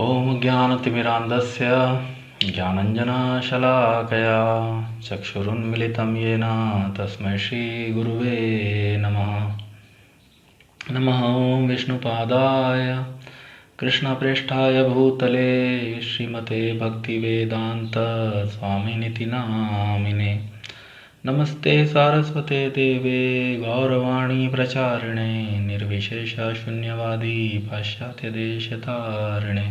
ॐ ज्ञानतिमिरान्धस्य ज्ञानञ्जनशलाकया चक्षुरुन्मिलितं येन तस्मै श्रीगुरुवे नमः। नमः ॐ विष्णुपादाय कृष्णप्रेष्ठाय भूतले श्रीमते भक्तिवेदान्त स्वामिनिति नामिने। नमस्ते सारस्वते देवे गौरवाणी प्रचारिणे निर्विशेषशून्यवादी पाश्चात्यदेशतारिणे।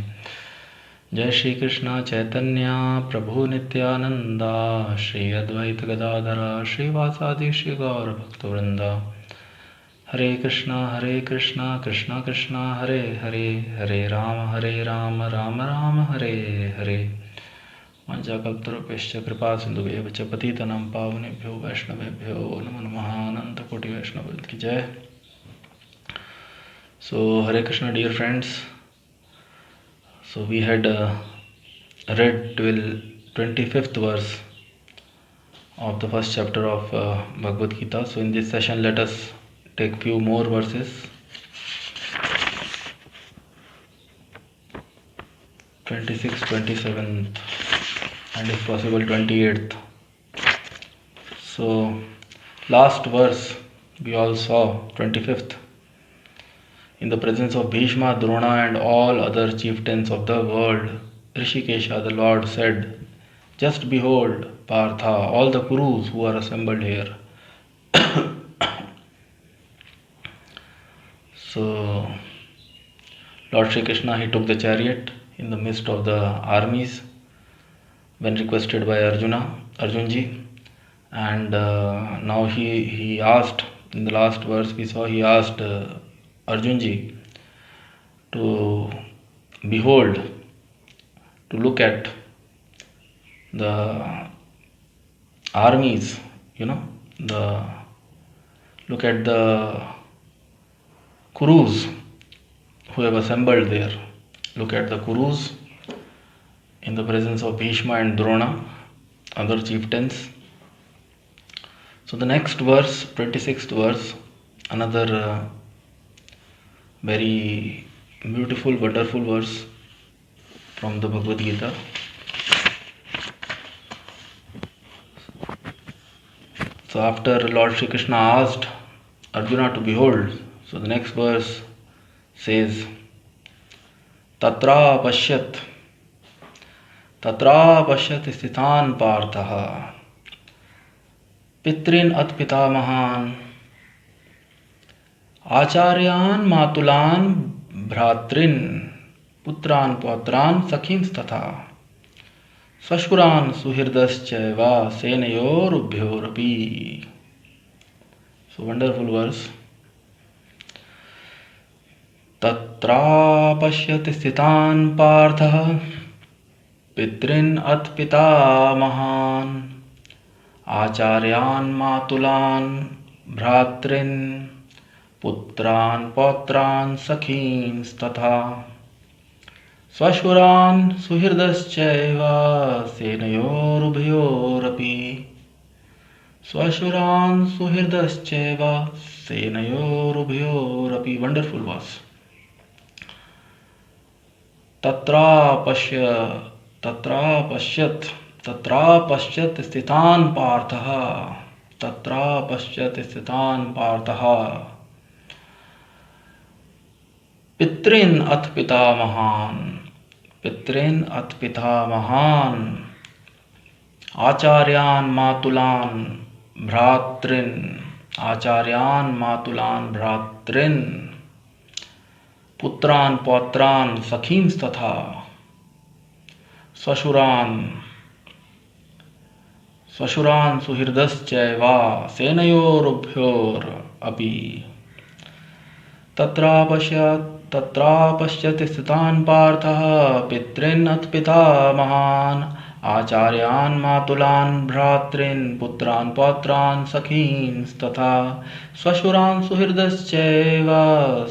जय श्री कृष्ण चैतन्य प्रभु नित्यानंदा श्री अद्वैत गदाधरा श्रीवासादि श्री गौर भक्तवृंदा। हरे कृष्णा कृष्णा कृष्णा हरे हरे, हरे राम राम राम हरे हरे। वाञ्छाकल्पतरुभ्यश्च कृपा सिन्धुभ्यः च पतितनं पावनेभ्यो वैष्णवेभ्यो नमो नमः। अनंत कोटि वैष्णव की जय। So Hare Krishna dear friends, so we had read till 25th verse of the first chapter of Bhagavad Gita. So in this session let us take few more verses. 26th, 27th and if possible 28th. So last verse we all saw, 25th. In the presence of Bhishma, Drona and all other chieftains of the world, Rishikesha the Lord said, just behold Partha, all the Kurus who are assembled here. So Lord Shri Krishna, he took the chariot in the midst of the armies when requested by Arjun Ji, and now he asked, in the last verse we saw, he asked Arjun Ji to behold, to look at the armies, look at the Kurus who have assembled there. Look at the Kurus in the presence of Bhishma and Drona, other chieftains. So the next verse, 26th verse, another very beautiful, wonderful verse from the Bhagavad Gita. So after Lord Shri Krishna asked Arjuna to behold, so the next verse says, Tatra pashyat sthitan partha pitrin atpitamahan acharyan matulan bhratrin putran pautran sakhins tatha swashuran suhirdaschaiva senayorubhyorapi. So wonderful verse. Tatra pashyati sthitan partha pitrin atpitamahan acharyan matulan bhratrin putran pautran sakhins tatha swashuran suhirdaschaiva senayorubhyorapi. Swashuran suhirdaschaiva senayorubhyorapi. Wonderful verse. Tatra pasyat sthitan partha. Tatra pasyat sthitan partha pitrin atpitamahan acharyan matulan bhratrin putran pautran sakhins tatha swashuran suhirdaschaiva senayorubhyorapi. Tatra pasyat sthitan partha pitrin atpitamahan acharyan matulan bhratrin putran pautran sakhins tatha swashuran suhirdaschaiva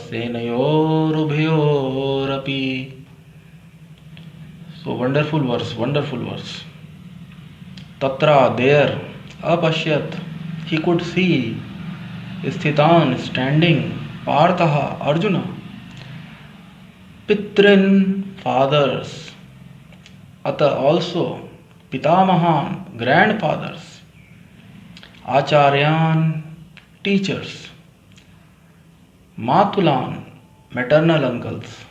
senayorubhyorapi. So wonderful verse. Tatra, there, apasyat, he could see, sthitan, standing, Partha, Arjuna, Pitrin, fathers, Ata also Pitamahan, grandfathers, Acharyan, teachers, Matulan, maternal uncles,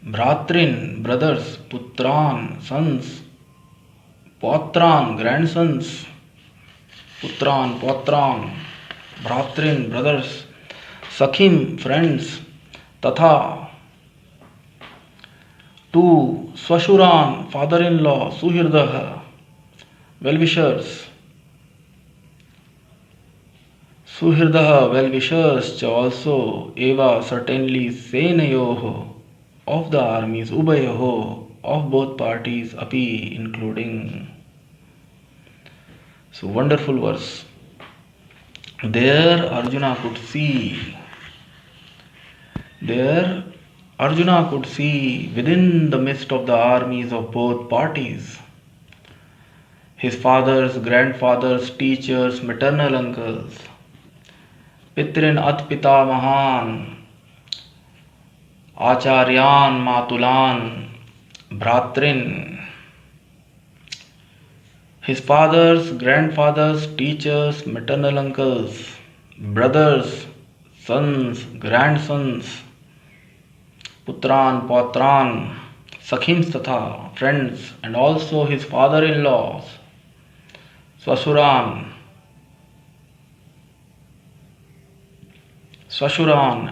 Bhratrin, brothers, Putran, sons, Pautran, grandsons, Putran, Pautran, Bhratrin, brothers, Sakhim, friends, Tatha, two, Swashuran, father-in-law, Suhirdaha, well-wishers, Suhirdaha, well-wishers, cha also, Eva, certainly, Senayoho, of the armies, Ubayoho, of both parties, Api, including. So, wonderful verse. There Arjuna could see, within the midst of the armies of both parties, his fathers, grandfathers, teachers, maternal uncles, Pitrin Atpita Mahan, Acharyan Matulan, Bhratrin, his fathers, grandfathers, teachers, maternal uncles, brothers, sons, grandsons, Putran, Pautran, Sakhims Tatha, friends, and also his father-in-laws, Swasuran,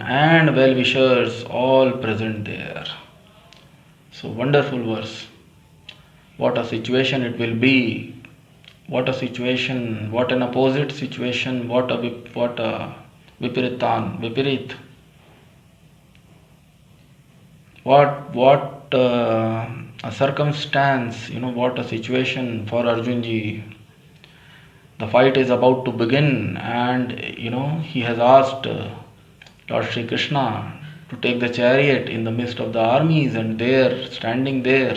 and well-wishers all present there. So wonderful verse. What a situation it will be. What a situation, what an opposite situation, what a viparit. What a circumstance, what a situation for Arjun Ji. The fight is about to begin, and he has asked Lord Shri Krishna to take the chariot in the midst of the armies, and there, standing there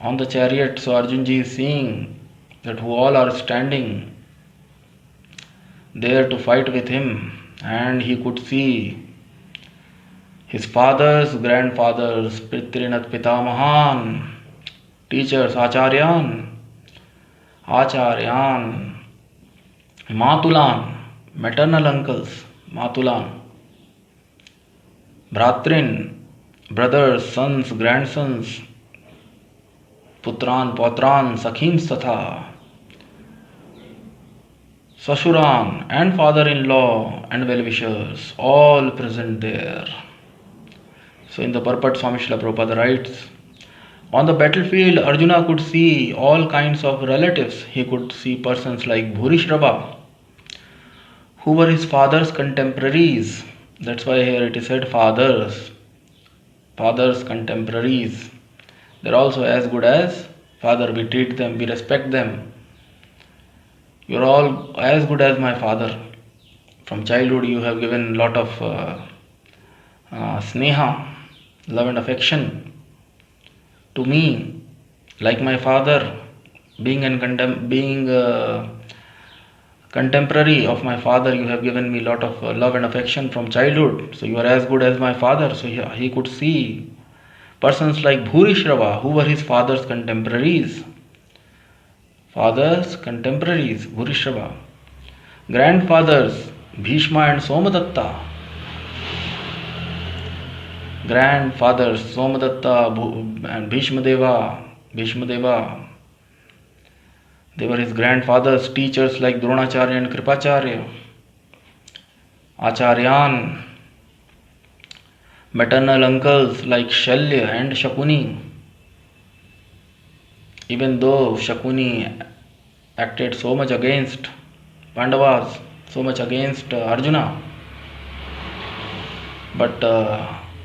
on the chariot, so Arjun Ji is seeing that who all are standing there to fight with him, and he could see his fathers, grandfathers, Pitrinat Pitamahan, teachers, Acharyan, Matulan, maternal uncles, Matulan, Bhratrin, brothers, sons, grandsons, Putran, Pautran, Sakhims Tatha, Swashuran, and father-in-law and well-wishers, all present there. So in the purport, Swami Srila Prabhupada writes, on the battlefield, Arjuna could see all kinds of relatives. He could see persons like Bhurishrava, who were his father's contemporaries. That's why here it is said fathers, contemporaries. They're also as good as father. We treat them, we respect them. You're all as good as my father. From childhood you have given a lot of sneha, love and affection to me, like my father, being contemporary of my father, you have given me a lot of love and affection from childhood. So you are as good as my father. So he could see persons like Bhurishrava, who were his father's contemporaries. Bhurishrava. Grandfathers, Bhishma and Somadatta. Grandfathers, Somadatta and Bhishma Deva. They were his grandfathers. Teachers like Dronacharya and Kripacharya. Acharyan. Maternal uncles like Shalya and Shakuni. Even though Shakuni acted so much against Pandavas, so much against Arjuna, but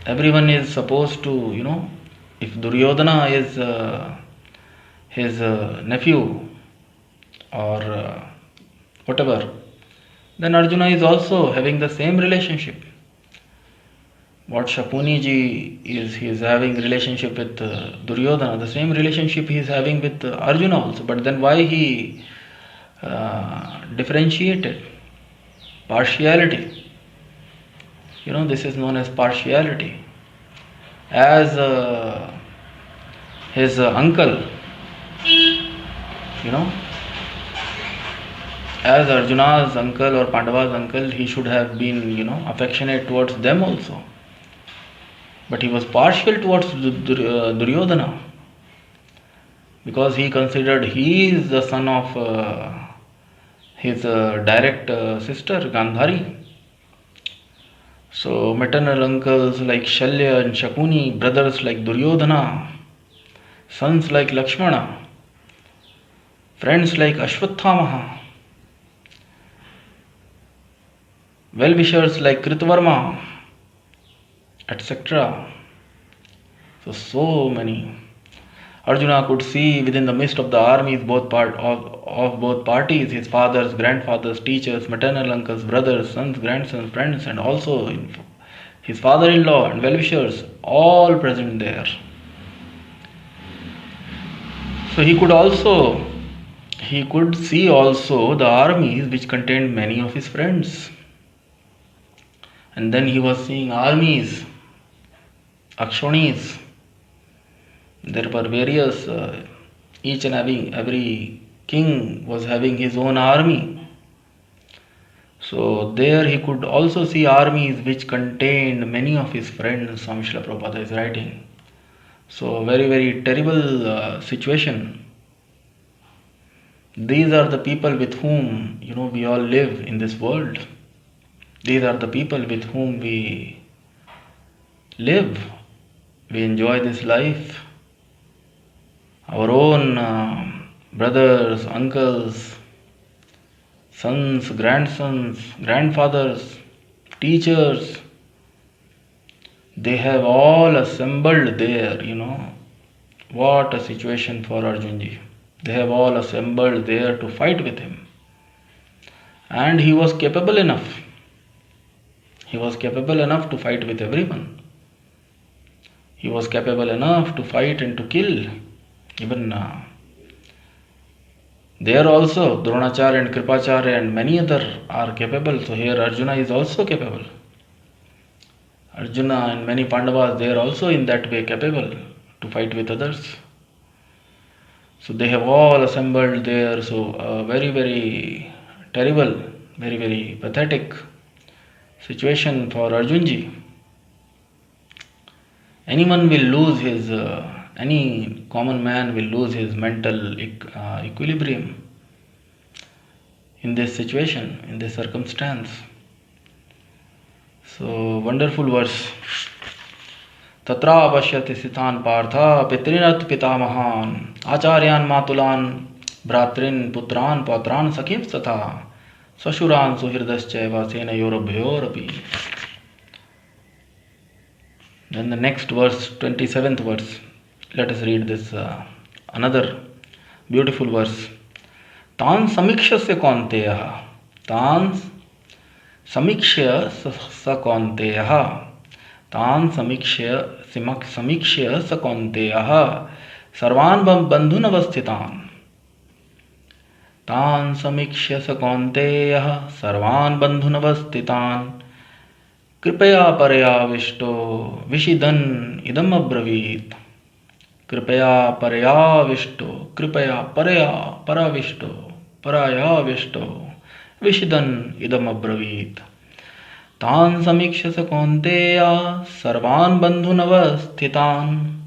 everyone is supposed to, if Duryodhana is his nephew or whatever, then Arjuna is also having the same relationship. What Shakuni ji he is having relationship with Duryodhana, the same relationship he is having with Arjuna also. But then why he differentiated? Partiality. This is known as partiality. As his uncle, you know, as Arjuna's uncle or Pandava's uncle, he should have been, affectionate towards them also. But he was partial towards Duryodhana because he considered he is the son of his direct sister Gandhari. So maternal uncles like Shalya and Shakuni, brothers like Duryodhana, sons like Lakshmana, friends like Ashwathamaha, well-wishers like Kritvarma, etc. So many. Arjuna could see within the midst of the armies of both parties, his fathers, grandfathers, teachers, maternal uncles, brothers, sons, grandsons, friends, and also his father-in-law and well-wishers, all present there. So he could see also the armies which contained many of his friends. And then he was seeing armies, akshonis. There were various, each and every king was having his own army. So there he could also see armies which contained many of his friends, Swami Srila Prabhupada is writing. So very, very terrible situation. These are the people with whom, we all live in this world. These are the people with whom we live. We enjoy this life. Our own brothers, uncles, sons, grandsons, grandfathers, teachers, they have all assembled there, What a situation for Arjun Ji. They have all assembled there to fight with him. And he was capable enough. He was capable enough to fight with everyone. He was capable enough to fight and to kill. Even there also Dronacharya and Kripacharya and many other are capable. So here Arjuna is also capable. Arjuna and many Pandavas, they are also in that way capable to fight with others. So they have all assembled there. So very, very terrible, very, very pathetic situation for Arjun Ji. Anyone will lose his, any common man will lose his mental equilibrium in this situation, in this circumstance. So wonderful verse. Tatra pashyati sitan partha pitrinat pitamahan acharyan matulan bhratrin putran pautran sakhim tatha sashuran suhridaschaiva senayorabhyorapi. Then the next verse, 27th verse. Let us read this another beautiful verse. Tan samikshasya kaunteyaha. Tan samikshya sakonteyaha. Tan samikshya sakonteyaha. Sarvan bandhunavasthitan. Tan samikshya sakonteyaha. Sarvan bandhunavasthitan. Kripaya parayavishto vishidan idam abravit. Kripaya parayavishto, kripaya paravishto, parayavishto, vishidan idam abravit. Tan samikshasa kaunteya sarvan bandhunavasthitan.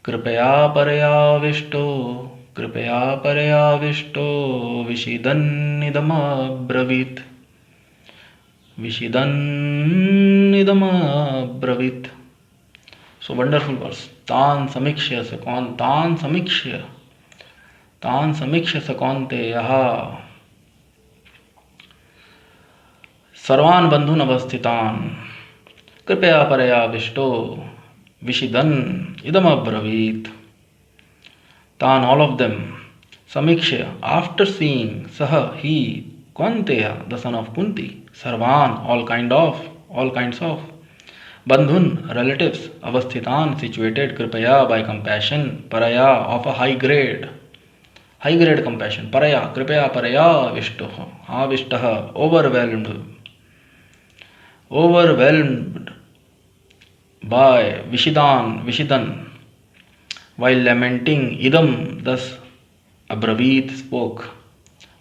Kripaya parayavishto, kripaya parayavishto, vishidan idam abravit. Vishidan idam abravit. So wonderful verse. Tan samikshya sakon, tan samikshya sakonte yaha. Sarvan bandhun avasthitan. Kripaya paraya vishto. Vishidan idam abravit. Tan, all of them. Samikshya, after seeing, saha, he, Kanteya, the son of Kunti. Sarvan, all kinds of. Bandhun, relatives. Avasthitan, situated. Kripaya, by compassion. Paraya, of a high grade compassion. Paraya, kripaya paraya vishtoha. Avishtaha, overwhelmed. overwhelmed by Vishidan, while lamenting, idam thus abravit spoke.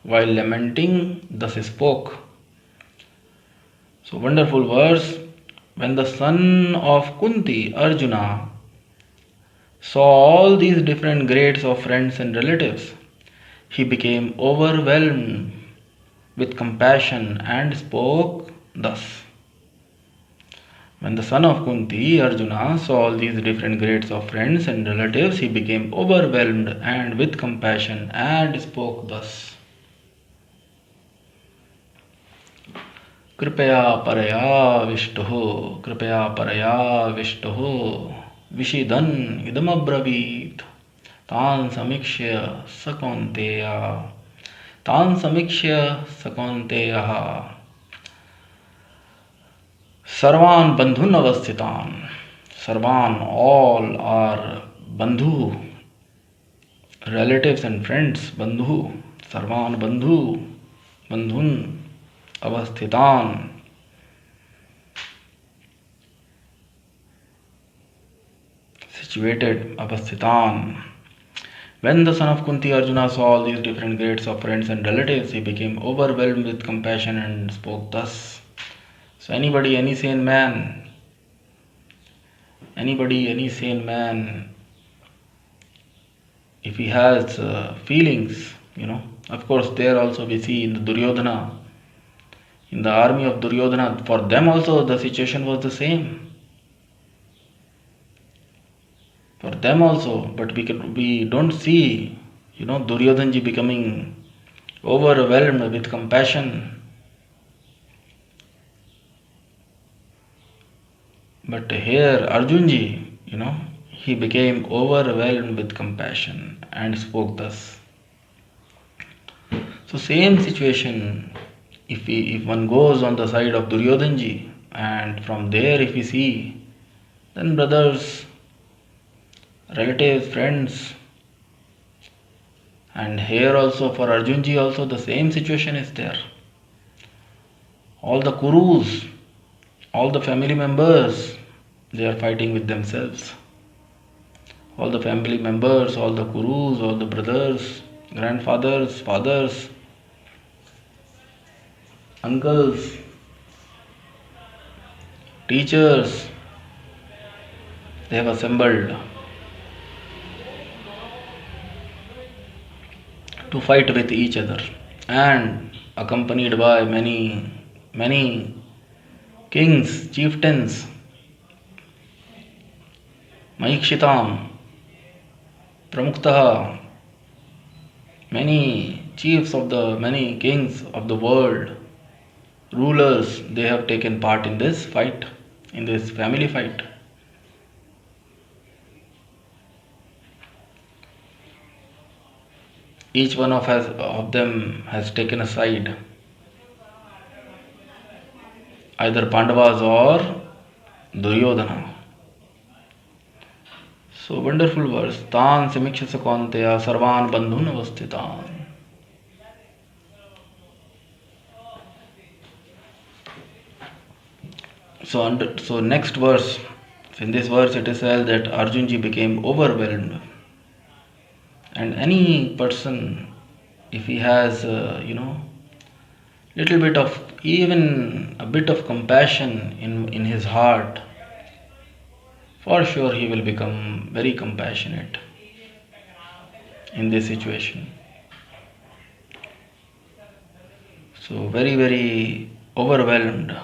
While lamenting, thus spoke. So wonderful verse. When the son of Kunti, Arjuna, saw all these different grades of friends and relatives, he became overwhelmed with compassion and spoke thus. When the son of Kunti, Arjuna, saw all these different grades of friends and relatives, he became overwhelmed and with compassion and spoke thus. कृपया परया विष्टुः विषिदन् इदमब्रवीत् तान् समीक्ष्य स कौन्तेयः सर्वान् बन्धून् अवस्थितान्. Sarvan, all are bandhu, relatives and friends, bandhu, sarvan bandhun, avasthitan. Situated, avasthitan. When the son of Kunti Arjuna saw all these different grades of friends and relatives, he became overwhelmed with compassion and spoke thus. So anybody, any sane man, if he has feelings, of course there also we see in the Duryodhana, in the army of Duryodhana, for them also the situation was the same. For them also, but we don't see, Duryodhan Ji becoming overwhelmed with compassion. But here Arjun Ji, he became overwhelmed with compassion and spoke thus. So same situation, if one goes on the side of Duryodhan Ji, and from there if we see, then brothers, relatives, friends, and here also for Arjun Ji also the same situation is there. All the Kurus, all the family members, they are fighting with themselves. All the family members, all the Kurus, all the brothers, grandfathers, fathers, uncles, teachers, they have assembled to fight with each other, and accompanied by many kings, chieftains, Maikshitam, Pramuktaha, many chiefs of many kings of the world, rulers, they have taken part in this fight, in this family fight. Each one of them has taken a side, either Pandavas or Duryodhana. So wonderful verse. Tan samikshya kaunteya sarvan bandhun avasthitan. So next verse. In this verse it is said that Arjun Ji became overwhelmed. And any person, if he has, little bit of, even a bit of compassion in his heart, for sure he will become very compassionate in this situation. So very, very overwhelmed.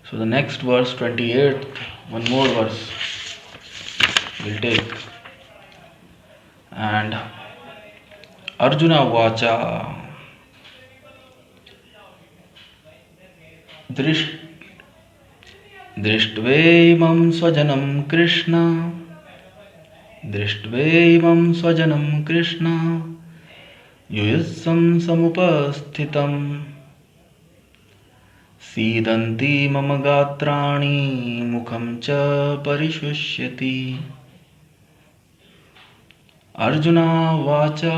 So the next verse, 28th, one more verse we'll take. And Arjuna vacha दृष्ट्वेमं स्वजनं कृष्ण युयुत्सं समुपस्थितं सीदन्ति मम गात्राणि मुखं च परिशुष्यति. अर्जुना वाचा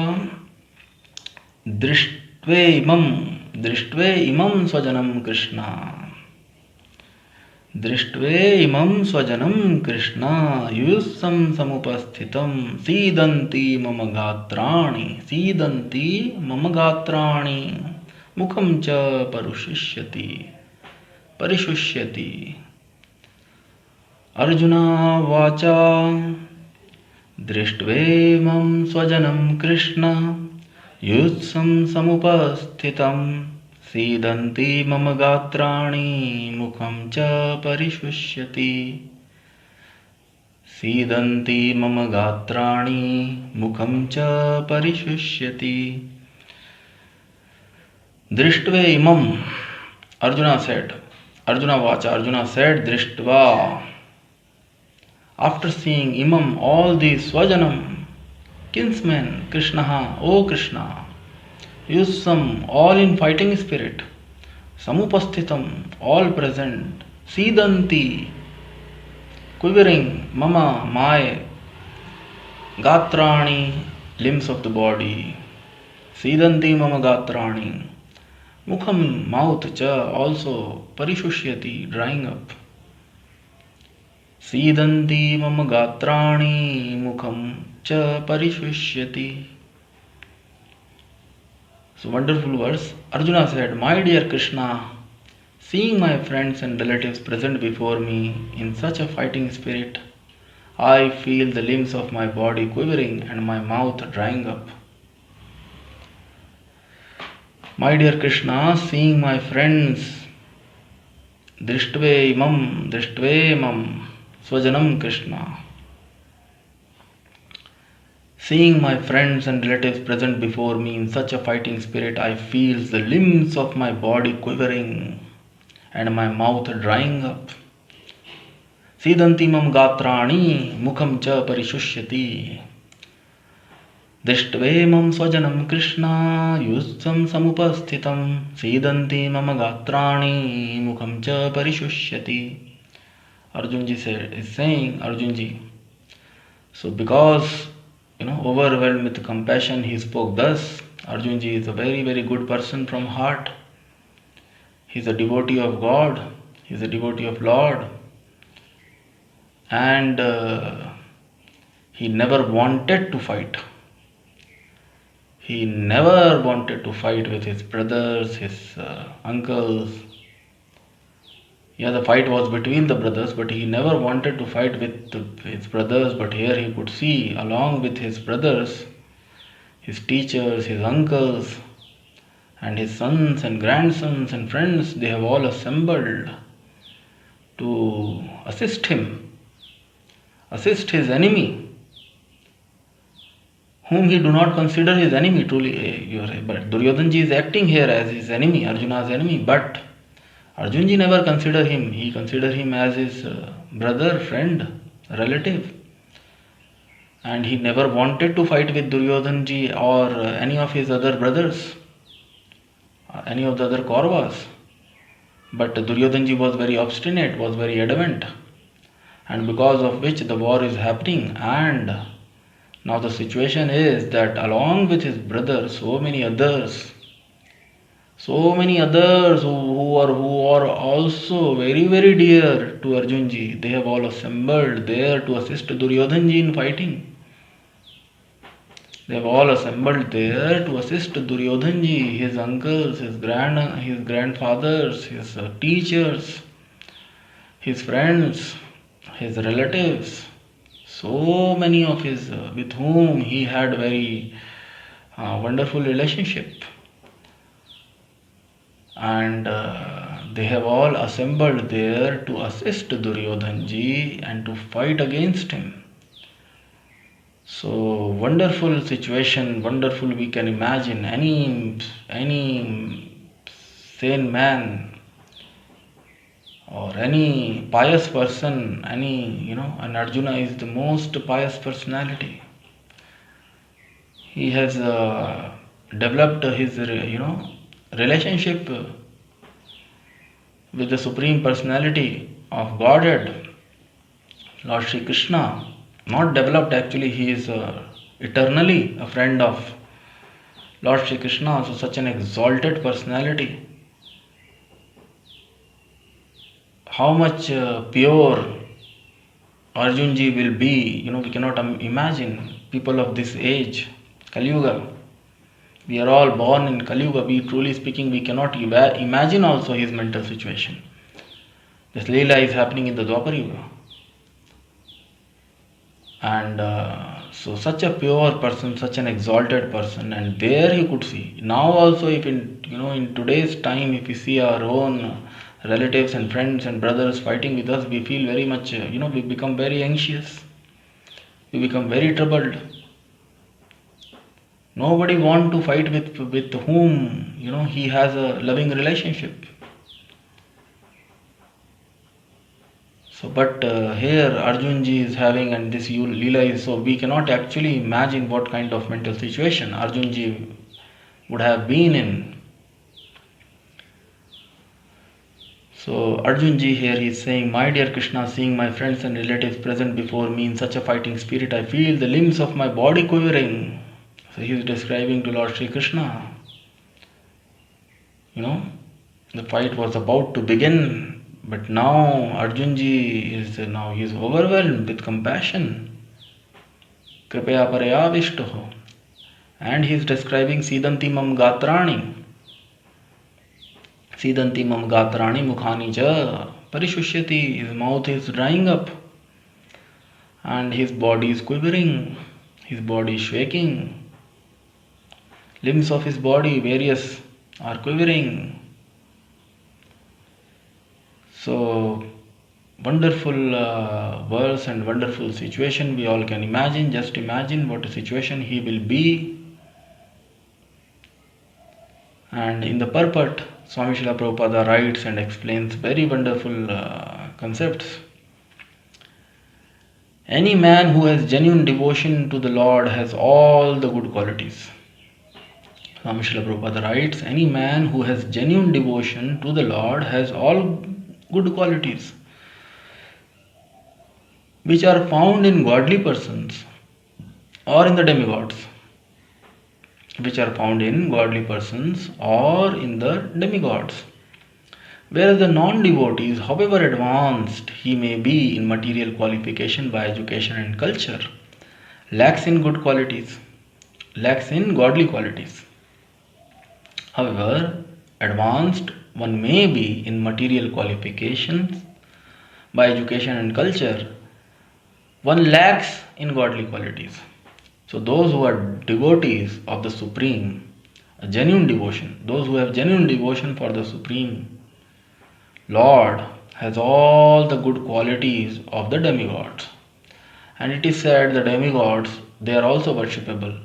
दृष्ट्वे इमं स्वजनं कृष्ण. दृष्ट्वे इमं स्वजनं कृष्ण युयुत्सं समुपस्थितं सीदन्ति मम गात्राणि मुखं च परिशुष्यति अर्जुनावाच दृष्ट्वेमं स्वजनं कृष्ण युयुत्सं समुपस्थितं सीदन्ति मम गात्राणि मुखं च परिशुष्यति दृष्ट्वे imam, Arjuna said, Drishtva, after seeing imam, all these swajanam, kinsmen, Krishna, O Krishna, Yusam, all in fighting spirit, Samupasthitam, all present, Sidanti, quivering, Mama, my, Gatrani, limbs of the body, Sidanti Mama Gatrani, Mukham, mouth, cha, also, Parishushyati, drying up. Sidanti Mama Gatrani, Mukham, cha, Parishushyati. So, wonderful verse. Arjuna said, My dear Krishna, seeing my friends and relatives present before me in such a fighting spirit, I feel the limbs of my body quivering and my mouth drying up. My dear Krishna, seeing my friends, Drishtve imam, Swajanam Krishna. Seeing my friends and relatives present before me in such a fighting spirit, I feel the limbs of my body quivering and my mouth drying up. Sidanti mam gatrani mukham cha parishushyati. Drishtve swajanam Krishna yusam samupasthitam. Sidanti mama gatrani mukham cha parishusyati. Arjun Ji is saying, Arjun Ji. So because, overwhelmed with compassion, he spoke thus. Arjun Ji is a very, very good person from heart. He is a devotee of God. He is a devotee of Lord. And he never wanted to fight. He never wanted to fight with his brothers, his uncles. Yeah, the fight was between the brothers, but he never wanted to fight with his brothers. But here he could see, along with his brothers, his teachers, his uncles, and his sons and grandsons and friends, they have all assembled to assist him, assist his enemy, whom he do not consider his enemy truly. But Duryodhan Ji is acting here as his enemy, Arjuna's enemy, but Arjun Ji never considered him. He considered him as his brother, friend, relative. And he never wanted to fight with Duryodhan Ji or any of his other brothers, any of the other Kauravas. But Duryodhan Ji was very obstinate, was very adamant, and because of which the war is happening. And now the situation is that along with his brother, so many others who are also very, very dear to Arjun Ji, they have all assembled there to assist Duryodhan Ji in fighting. They have all assembled there to assist Duryodhan Ji, his uncles, his grandfathers, his teachers, his friends, his relatives, so many of his with whom he had very wonderful relationship. And they have all assembled there to assist Duryodhan Ji and to fight against him. So wonderful situation, wonderful. We can imagine any sane man or any pious person, and Arjuna is the most pious personality. He has developed his, relationship with the Supreme Personality of Godhead, Lord Shri Krishna. Not developed, actually, he is eternally a friend of Lord Shri Krishna. So such an exalted personality, how much pure Arjun Ji will be, we cannot imagine. People of this age, Kali Yuga, we are all born in Kali Yuga. We truly speaking, we cannot imagine also his mental situation. This Leela is happening in the Dwapar Yuga. And so such a pure person, such an exalted person, and there you could see. Now also, if in today's time, if we see our own relatives and friends and brothers fighting with us, we feel very much, we become very anxious. We become very troubled. Nobody want to fight with whom, he has a loving relationship. So, but here Arjun Ji is having, and this Leela is, so we cannot actually imagine what kind of mental situation Arjun Ji would have been in. So Arjun Ji here is saying, my dear Krishna, seeing my friends and relatives present before me in such a fighting spirit, I feel the limbs of my body quivering. So he is describing to Lord Shri Krishna. The fight was about to begin. But now Arjun Ji is overwhelmed with compassion. Kripaya parayavishtoho. And he is describing Sidanti mam gatrani. Sidanti mam gatrani mukhani ja parishusyati. His mouth is drying up. And his body is quivering. His body is shaking. Limbs of his body, various, are quivering. So, wonderful verse and wonderful situation we all can imagine. Just imagine what a situation he will be. And in the purport, Swami Srila Prabhupada writes and explains very wonderful concepts. Any man who has genuine devotion to the Lord has all the good qualities. Swami Srila Prabhupada writes, any man who has genuine devotion to the Lord has all good qualities which are found in godly persons or in the demigods. Which are found in godly persons or in the demigods. Whereas the non-devotees, however advanced he may be in material qualification by education and culture, lacks in good qualities, lacks in godly qualities. However advanced one may be in material qualifications by education and culture, one lacks in godly qualities. So those who are devotees of the Supreme, a genuine devotion, those who have genuine devotion for the Supreme Lord has all the good qualities of the demigods. And it is said the demigods, they are also worshipable.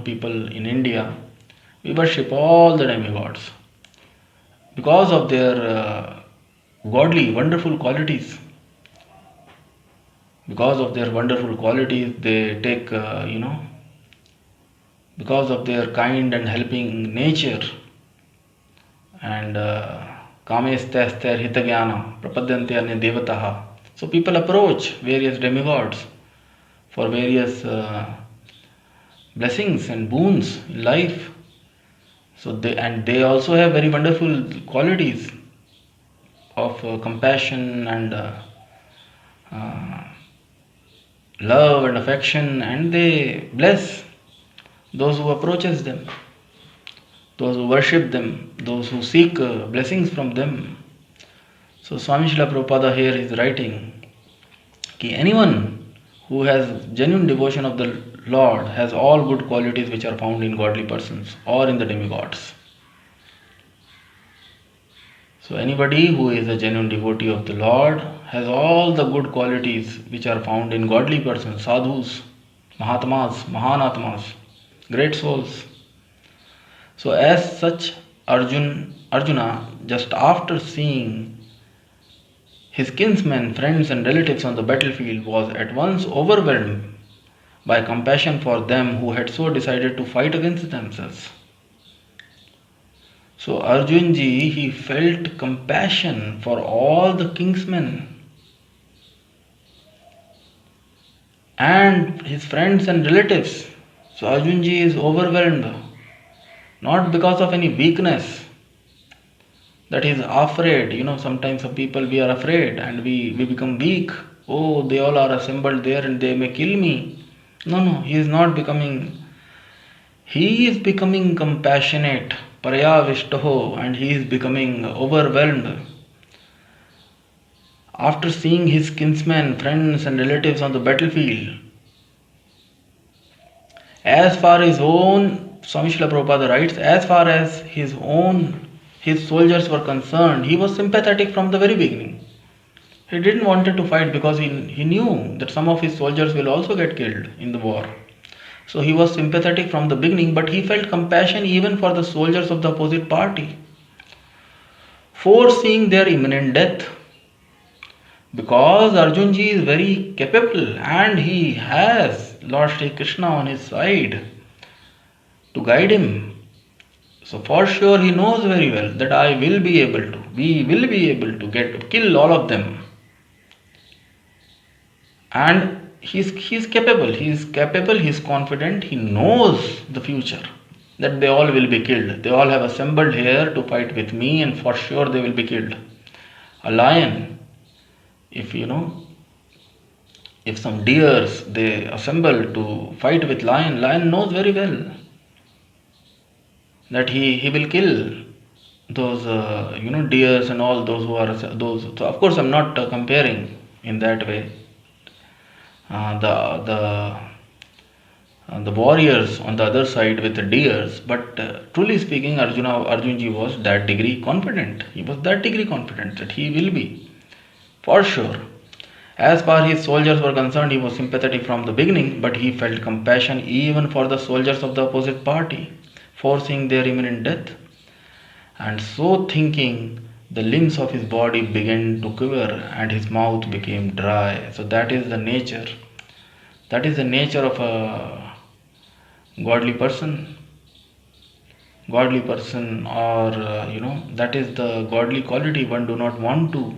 People in India, we worship all the demigods because of their godly, wonderful qualities. Because of their wonderful qualities, they take, because of their kind and helping nature, and kamestasthar hitagyana prapadyante anya devataha. So people approach various demigods for various blessings and boons in life. So they also have very wonderful qualities of compassion and love and affection, and they bless those who approaches them, those who worship them, those who seek blessings from them. So Swami Srila Prabhupada here is writing that anyone who has genuine devotion of the Lord has all good qualities which are found in godly persons or in the demigods. So anybody who is a genuine devotee of the Lord has all the good qualities which are found in godly persons, sadhus, mahatmas, mahanatmas, great souls. So as such, Arjuna, just after seeing his kinsmen, friends and relatives on the battlefield, was at once overwhelmed by compassion for them who had so decided to fight against themselves. So Arjun Ji, he felt compassion for all the kingsmen and his friends and relatives. So Arjun Ji is overwhelmed, not because of any weakness, that he is afraid. Sometimes some people, we are afraid and we become weak. Oh, they all are assembled there and they may kill me. No, he is not becoming. He is becoming compassionate, parayavishtaho, and he is becoming overwhelmed. After seeing his kinsmen, friends, and relatives on the battlefield, as far his own, Swami Srila Prabhupada writes, as far as his soldiers were concerned, he was sympathetic from the very beginning. He didn't wanted to fight because he knew that some of his soldiers will also get killed in the war. So he was sympathetic from the beginning, but he felt compassion even for the soldiers of the opposite party, foreseeing their imminent death. Because Arjun Ji is very capable and he has Lord Shri Krishna on his side to guide him. So for sure he knows very well that we will be able to kill all of them. And he's capable, he's confident, he knows the future, that they all will be killed. They all have assembled here to fight with me and for sure they will be killed. A lion, if some deers they assemble to fight with lion knows very well that he will kill those deers and all those who are those. So of course I'm not comparing in that way the warriors on the other side with the deers, but truly speaking, Arjun Ji was that degree confident. He was that degree confident that he will be for sure. As far his soldiers were concerned, he was sympathetic from the beginning, but he felt compassion even for the soldiers of the opposite party, foreseeing their imminent death. And so thinking, the limbs of his body began to quiver and his mouth became dry. So that is the nature. That is the nature of a godly person. Godly person, or that is the godly quality. One do not want to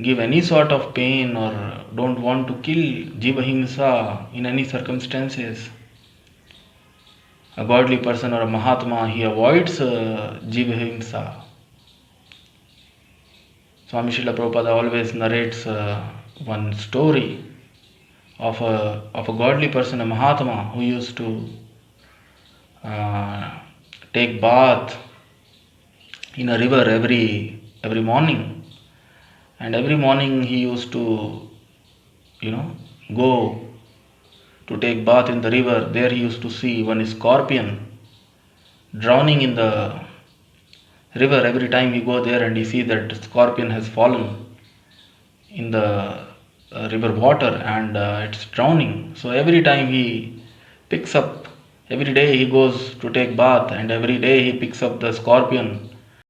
give any sort of pain or don't want to kill, jiva himsa in any circumstances. A godly person or a Mahatma, he avoids jiva himsa. Swami Srila Prabhupada always narrates one story of a godly person, a Mahatma, who used to take bath in a river every morning. And every morning he used to, go to take bath in the river. There he used to see one scorpion drowning in the river. Every time he go there and he see that scorpion has fallen in the river water and it's drowning. So every time he picks up, every day he goes to take bath and every day he picks up the scorpion